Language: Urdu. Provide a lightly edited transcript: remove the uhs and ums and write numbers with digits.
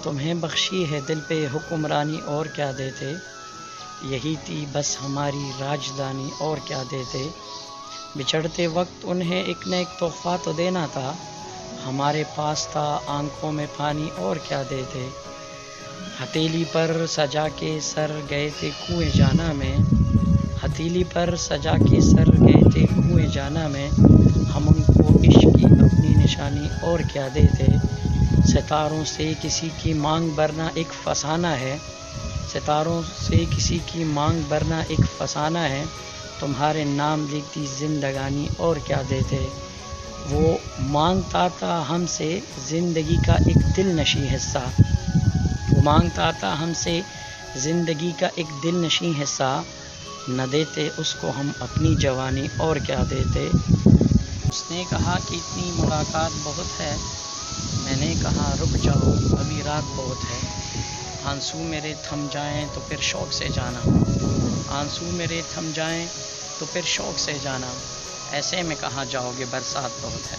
تمہیں بخشی ہے دل پہ حکمرانی اور کیا دیتے، یہی تھی بس ہماری راجدانی اور کیا دیتے۔ بچھڑتے وقت انہیں ایک نہ ایک تحفہ تو دینا تھا، ہمارے پاس تھا آنکھوں میں پانی اور کیا دیتے۔ ہتھیلی پر سجا کے سر گئے تھے کنویں جانا میں، ہتھیلی پر سجا کے سر گئے تھے کنویں جانا میں، ہم ان کو عشق کی اپنی نشانی اور کیا دیتے۔ ستاروں سے کسی کی مانگ بھرنا ایک فسانہ ہے، ستاروں سے کسی کی مانگ بھرنا ایک فسانہ ہے، تمہارے نام لکھتی زندگانی اور کیا دیتے۔ وہ مانگتا تھا ہم سے زندگی کا ایک دل نشیں حصہ، وہ مانگتا تھا ہم سے زندگی کا ایک دل نشیں حصہ، نہ دیتے اس کو ہم اپنی جوانی اور کیا دیتے۔ اس نے کہا کہ اتنی ملاقات بہت ہے، میں نے کہا رک جاؤ ابھی رات بہت ہے، آنسو میرے تھم جائیں تو پھر شوق سے جانا، آنسو میرے تھم جائیں تو پھر شوق سے جانا، ایسے میں کہاں جاؤ گے برسات بہت ہے۔